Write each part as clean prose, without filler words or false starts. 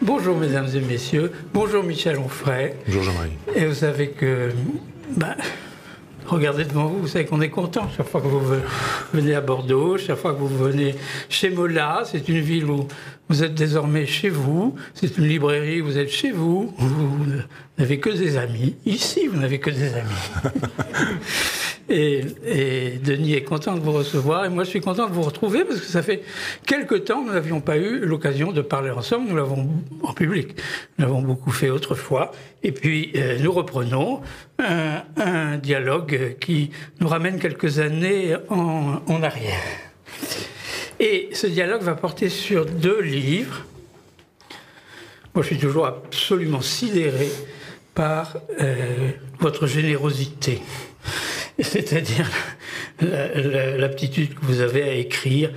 Bonjour mesdames et messieurs, bonjour Michel Onfray. Bonjour Jean-Marie. Et vous savez que, regardez devant vous, vous savez qu'on est content chaque fois que vous venez à Bordeaux, chaque fois que vous venez chez Mola. C'est une ville où vous êtes désormais chez vous, c'est une librairie, vous êtes chez vous, vous n'avez que des amis. Ici, vous n'avez que des amis. Et Denis est content de vous recevoir, et moi je suis content de vous retrouver, parce que ça fait quelque temps que nous n'avions pas eu l'occasion de parler ensemble. Nous l'avons en public, nous l'avons beaucoup fait autrefois, et puis nous reprenons un dialogue qui nous ramène quelques années en arrière. Et ce dialogue va porter sur 2 livres. Moi je suis toujours absolument sidéré par votre générosité. C'est-à-dire l'aptitude que vous avez à écrire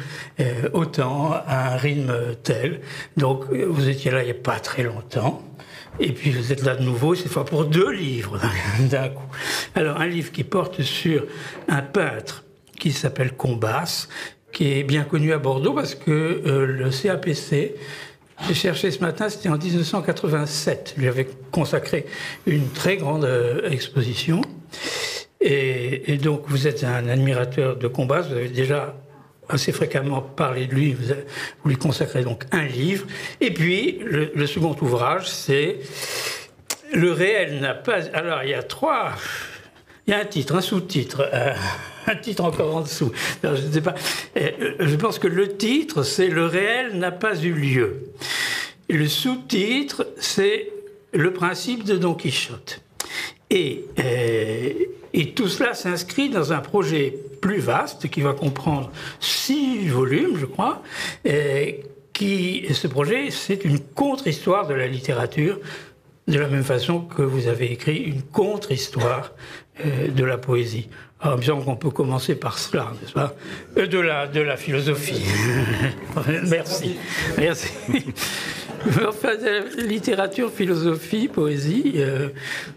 autant, à un rythme tel. Donc, vous étiez là il n'y a pas très longtemps, et puis vous êtes là de nouveau, cette fois pour 2 livres d'un coup. Alors, un livre qui porte sur un peintre qui s'appelle Combas, qui est bien connu à Bordeaux, parce que le CAPC, j'ai cherché ce matin, c'était en 1987. Lui avait consacré une très grande exposition. Et donc, vous êtes un admirateur de Combas, vous avez déjà assez fréquemment parlé de lui, vous lui consacrez donc un livre. Et puis, le second ouvrage, c'est « Le réel n'a pas... » Alors, il y a un titre, un sous-titre, un titre encore en dessous. Alors, je ne sais pas. Je pense que le titre, c'est « Le réel n'a pas eu lieu ». Le sous-titre, c'est « Le principe de Don Quichotte ». Et tout cela s'inscrit dans un projet plus vaste qui va comprendre 6 volumes, je crois. Ce projet, c'est une contre-histoire de la littérature, de la même façon que vous avez écrit une contre-histoire de la poésie. Alors, il me semble qu'on peut commencer par cela, n'est-ce pas ? De la philosophie. Merci. Merci. Enfin, littérature, philosophie, poésie,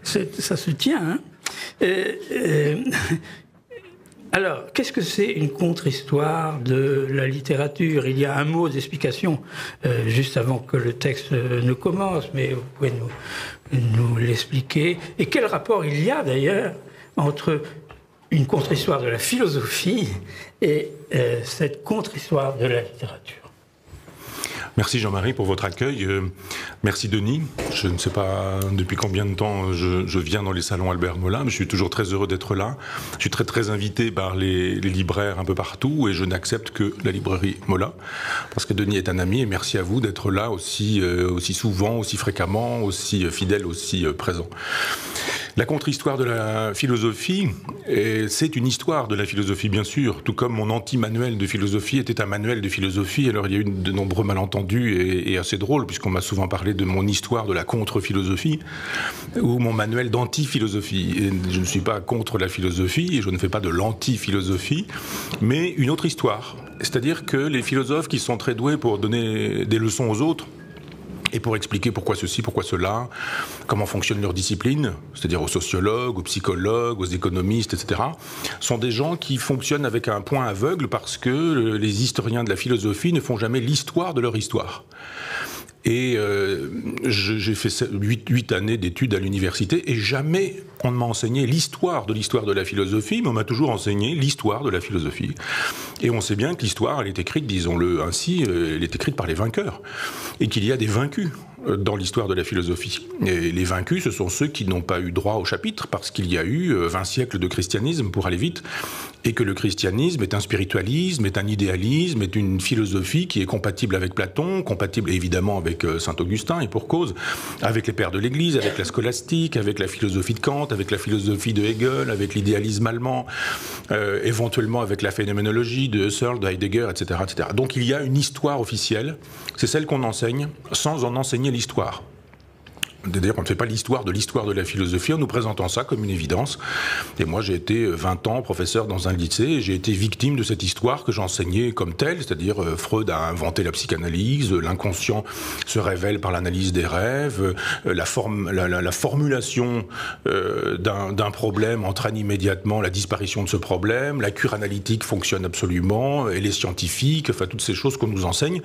ça se tient. Alors, qu'est-ce que c'est une contre-histoire de la littérature ? Il y a un mot d'explication juste avant que le texte ne commence, mais vous pouvez nous l'expliquer. Et quel rapport il y a d'ailleurs entre une contre-histoire de la philosophie et cette contre-histoire de la littérature ? Merci Jean-Marie pour votre accueil. Merci Denis. Je ne sais pas depuis combien de temps je viens dans les salons Albert Mola, mais je suis toujours très heureux d'être là. Je suis très invité par les libraires un peu partout, et je n'accepte que la librairie Mola, parce que Denis est un ami, et merci à vous d'être là aussi souvent, aussi fréquemment, aussi fidèle, aussi présent. La contre-histoire de la philosophie, c'est une histoire de la philosophie, bien sûr, tout comme mon anti-manuel de philosophie était un manuel de philosophie. Alors il y a eu de nombreux malentendus et assez drôles, puisqu'on m'a souvent parlé de mon histoire de la contre-philosophie ou mon manuel d'anti-philosophie. Et je ne suis pas contre la philosophie et je ne fais pas de l'anti-philosophie, mais une autre histoire. C'est-à-dire que les philosophes qui sont très doués pour donner des leçons aux autres, et pour expliquer pourquoi ceci, pourquoi cela, comment fonctionne leur discipline, c'est-à-dire aux sociologues, aux psychologues, aux économistes, etc., sont des gens qui fonctionnent avec un point aveugle, parce que les historiens de la philosophie ne font jamais l'histoire de leur histoire. Et j'ai fait 8 années d'études à l'université, et jamais on ne m'a enseigné l'histoire de la philosophie, mais on m'a toujours enseigné l'histoire de la philosophie. Et on sait bien que l'histoire, elle est écrite, disons-le ainsi, elle est écrite par les vainqueurs, et qu'il y a des vaincus dans l'histoire de la philosophie. Et les vaincus, ce sont ceux qui n'ont pas eu droit au chapitre, parce qu'il y a eu 20 siècles de christianisme, pour aller vite, et que le christianisme est un spiritualisme, est un idéalisme, est une philosophie qui est compatible avec Platon, compatible évidemment avec Saint-Augustin, et pour cause, avec les pères de l'Église, avec la scolastique, avec la philosophie de Kant, avec la philosophie de Hegel, avec l'idéalisme allemand, éventuellement avec la phénoménologie de Husserl, de Heidegger, etc., etc. Donc il y a une histoire officielle, c'est celle qu'on enseigne, sans en enseigner l'histoire. C'est-à-dire qu'on ne fait pas l'histoire de la philosophie en nous présentant ça comme une évidence. Et moi, j'ai été 20 ans professeur dans un lycée et j'ai été victime de cette histoire que j'enseignais comme telle, c'est-à-dire Freud a inventé la psychanalyse, l'inconscient se révèle par l'analyse des rêves, la formulation d'un problème entraîne immédiatement la disparition de ce problème, la cure analytique fonctionne absolument, et les scientifiques, enfin toutes ces choses qu'on nous enseigne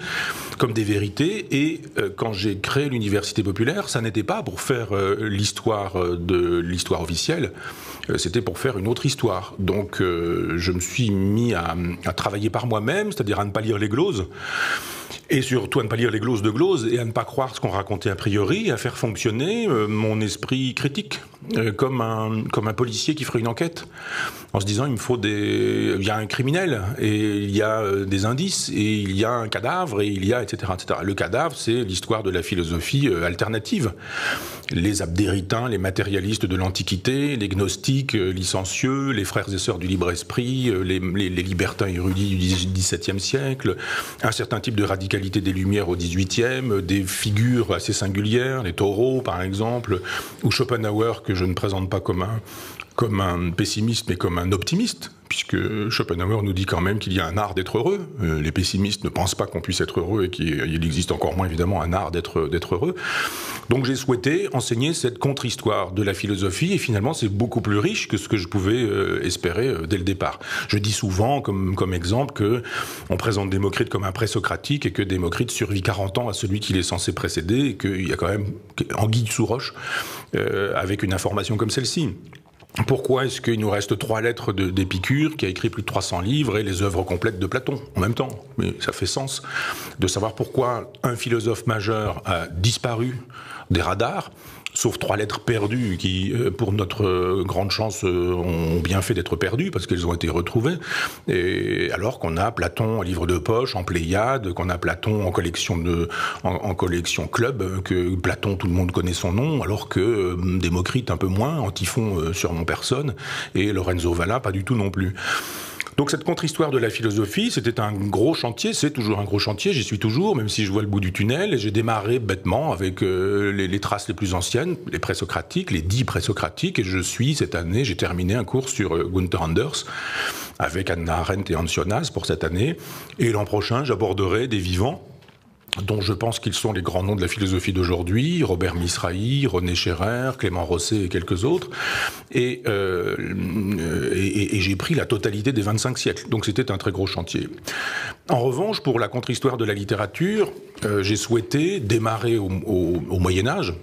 comme des vérités. Et quand j'ai créé l'université populaire, ça n'était pas pour faire l'histoire officielle, c'était pour faire une autre histoire. Donc je me suis mis à travailler par moi-même, c'est-à-dire à ne pas lire les gloses, et surtout à ne pas lire les gloses de gloses, et à ne pas croire ce qu'on racontait a priori, à faire fonctionner mon esprit critique, comme un policier qui ferait une enquête, en se disant il y a un criminel, et il y a des indices, et il y a un cadavre, et il y a etc. Le cadavre, c'est l'histoire de la philosophie alternative. Les abdéritains, les matérialistes de l'Antiquité, les gnostiques licencieux, les frères et sœurs du libre esprit, les libertins érudits du XVIIe siècle, un certain type de radicalité des Lumières au XVIIIe, des figures assez singulières, les taureaux par exemple, ou Schopenhauer, que je ne présente pas comme un pessimiste mais comme un optimiste, puisque Schopenhauer nous dit quand même qu'il y a un art d'être heureux. Les pessimistes ne pensent pas qu'on puisse être heureux et qu'il existe encore moins évidemment un art d'être heureux. Donc j'ai souhaité enseigner cette contre-histoire de la philosophie, et finalement c'est beaucoup plus riche que ce que je pouvais espérer dès le départ. Je dis souvent comme exemple que on présente Démocrite comme un présocratique et que Démocrite survit 40 ans à celui qu'il est censé précéder, et qu'il y a quand même anguille sous roche avec une information comme celle-ci. Pourquoi est-ce qu'il nous reste 3 lettres d'Épicure, qui a écrit plus de 300 livres, et les œuvres complètes de Platon en même temps? Mais ça fait sens de savoir pourquoi un philosophe majeur a disparu des radars, sauf 3 lettres perdues qui, pour notre grande chance, ont bien fait d'être perdues parce qu'elles ont été retrouvées. Et alors qu'on a Platon en livre de poche, en Pléiade, qu'on a Platon en collection club, que Platon tout le monde connaît son nom, alors que Démocrite un peu moins, Antiphon sur mon personne, et Lorenzo Valla pas du tout non plus. Donc cette contre-histoire de la philosophie, c'était un gros chantier, c'est toujours un gros chantier, j'y suis toujours, même si je vois le bout du tunnel, et j'ai démarré bêtement avec les traces les plus anciennes, les présocratiques, les 10 présocratiques, et cette année, j'ai terminé un cours sur Gunther Anders, avec Hannah Arendt et Hans Jonas pour cette année, et l'an prochain, j'aborderai des vivants, dont je pense qu'ils sont les grands noms de la philosophie d'aujourd'hui, Robert Misrahi, René Scherrer, Clément Rosset et quelques autres, et j'ai pris la totalité des 25 siècles, donc c'était un très gros chantier. En revanche, pour la contre-histoire de la littérature, j'ai souhaité démarrer au Moyen-Âge.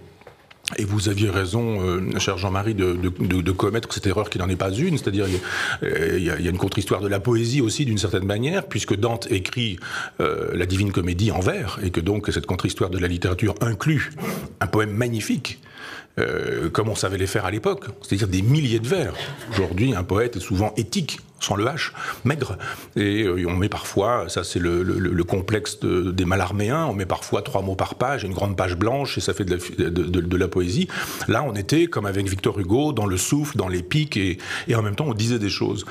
Et vous aviez raison, cher Jean-Marie, de commettre cette erreur qui n'en est pas une, c'est-à-dire il y a une contre-histoire de la poésie aussi d'une certaine manière, puisque Dante écrit la Divine Comédie en vers, et que donc cette contre-histoire de la littérature inclut un poème magnifique, comme on savait les faire à l'époque, c'est-à-dire des milliers de vers. Aujourd'hui, un poète est souvent éthique, sans le H, maigre. Et on met parfois, ça c'est le complexe des Mallarméens, on met parfois 3 mots par page, une grande page blanche, et ça fait de la poésie. Là, on était, comme avec Victor Hugo, dans le souffle, dans l'épique, et en même temps, on disait des choses.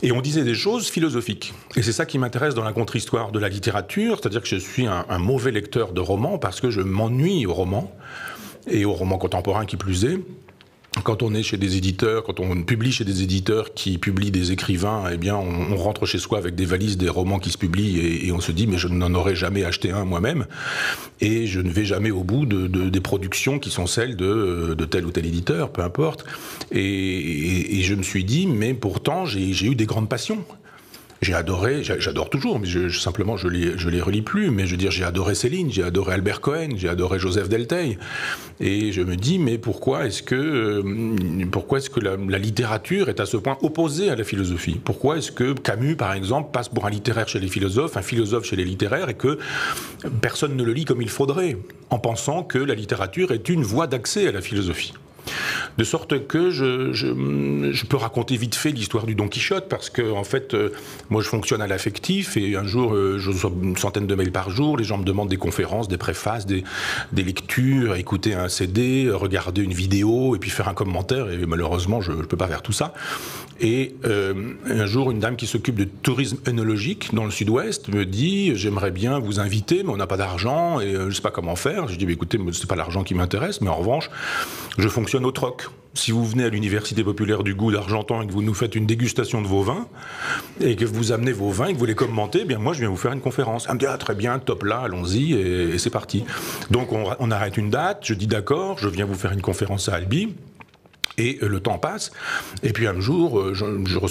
Et on disait des choses philosophiques. Et c'est ça qui m'intéresse dans la contre-histoire de la littérature, c'est-à-dire que je suis un mauvais lecteur de romans, parce que je m'ennuie aux romans, et aux romans contemporains qui plus est. Quand on est chez des éditeurs, quand on publie chez des éditeurs qui publient des écrivains, eh bien, on rentre chez soi avec des valises des romans qui se publient, et on se dit, mais je n'en aurais jamais acheté un moi-même, et je ne vais jamais au bout des productions qui sont celles de tel ou tel éditeur, peu importe. Et je me suis dit, mais pourtant, j'ai eu des grandes passions. J'ai adoré, j'adore toujours, mais simplement je les relis plus, mais je veux dire, j'ai adoré Céline, j'ai adoré Albert Cohen, j'ai adoré Joseph Delteil, et je me dis, mais pourquoi est-ce que la littérature est à ce point opposée à la philosophie? Pourquoi est-ce que Camus, par exemple, passe pour un littéraire chez les philosophes, un philosophe chez les littéraires, et que personne ne le lit comme il faudrait, en pensant que la littérature est une voie d'accès à la philosophie? de sorte que je peux raconter vite fait l'histoire du Don Quichotte, parce que en fait, moi je fonctionne à l'affectif, et un jour, je reçois une centaine de mails par jour, les gens me demandent des conférences, des préfaces, des lectures, écouter un CD, regarder une vidéo, et puis faire un commentaire, et malheureusement, je ne peux pas faire tout ça. Et un jour, une dame qui s'occupe de tourisme œnologique dans le sud-ouest me dit « J'aimerais bien vous inviter, mais on n'a pas d'argent, et je ne sais pas comment faire. » Je dis « Écoutez, ce n'est pas l'argent qui m'intéresse, mais en revanche, je fonctionne au troc. Si vous venez à l'Université populaire du goût d'Argentan et que vous nous faites une dégustation de vos vins, et que vous amenez vos vins et que vous les commentez, eh bien moi je viens vous faire une conférence. » Elle me dit « Ah très bien, top là, allons-y, et c'est parti. » Donc on arrête une date, je dis « D'accord, je viens vous faire une conférence à Albi. » Et le temps passe, et puis un jour, je reçois